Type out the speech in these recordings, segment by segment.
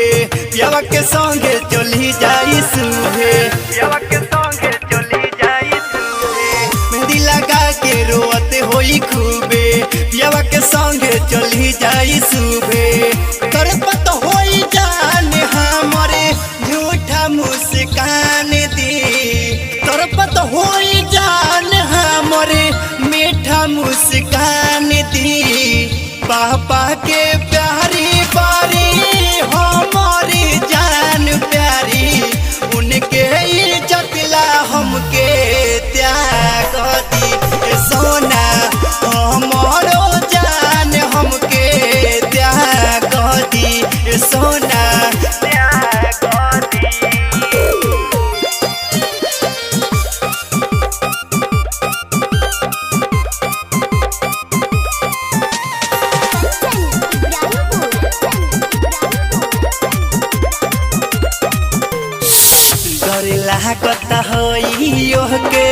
पियावा के संगे चली जाई सुबे, पियावा के संगे चली जाई सुबे। मेहंदी लगा के रोते होई खूबे, पियावा के संगे चली जाई सुबे। तोरे पत होई जान हमरे झूठा मुस्कान दी, तोरे पत होई जान हमरे मीठा मुस्कान दी। पापा के प्यारी बारी हमारी जान प्यारी, उनके इज्जत ला हमके त्याग दी। सोना हमारो जान हमके त्याग दी, सोना त्याग दी। लागत होइयो के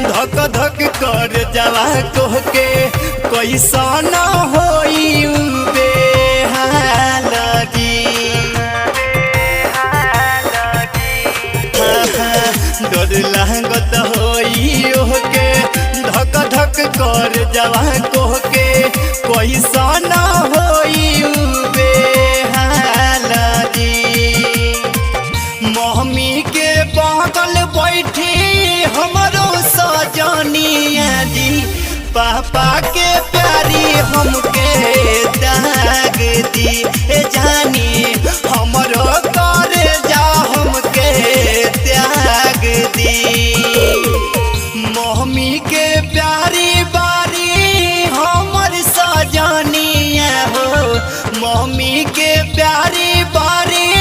धक धक कर जवा कोह के, कैसा न होई बेहाल जी। डर लागत होइयो के धक धक कर जवा कोह के, कैसा न होई बेहाल जी। मम्मी के बगल बैठी हमरो सजनिया जी, पापा के प्यारी हमके दाग दी। जानी हमरो कर जा हमके त्याग दी। मम्मी के प्यारी बारी हमर सजनिया हो, मम्मी के प्यारी बारी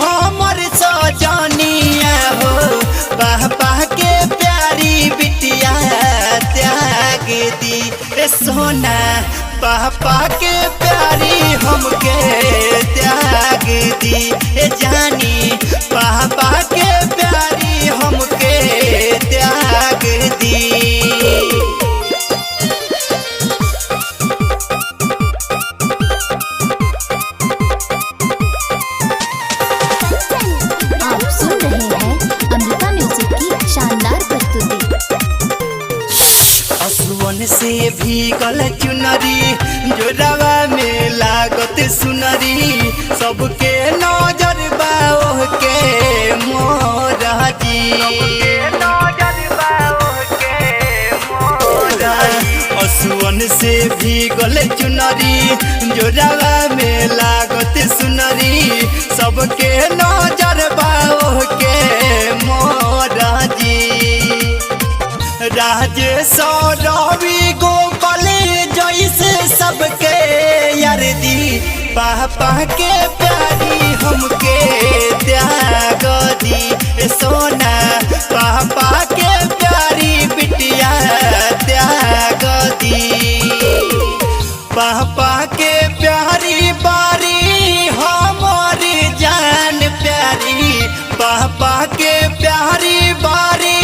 हमर सजनिया हो। पापा के प्यारी बिटिया त्याग दी। सोना पापा के प्यारी हमके त्याग दी। जानी पापा के प्यारी हमके त्याग दी। से भीगल चुनरी जोरावा में लागत सुनरी, सबके नजर बाओ के मोरा जी। असुवन से भीगल चुनरी जोरावा में लागत सुनरी, सबके नजर बाओ के मोरा जी। राजेश रवि गोपाल जैसे सबके यार दी, पापा के प्यारी हमके त्याग दी। सोना पापा के प्यारी बिटिया त्याग दी। पापा के प्यारी बारी हमारी जान प्यारी, पापा के प्यारी बारी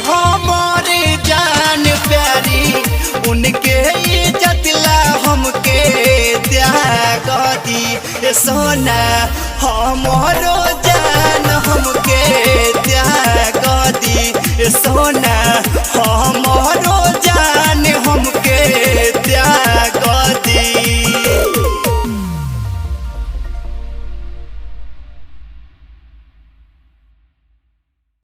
हमारी जान प्यारी, उनके इज्जत ला हमके त्याग दी। सोना हमारो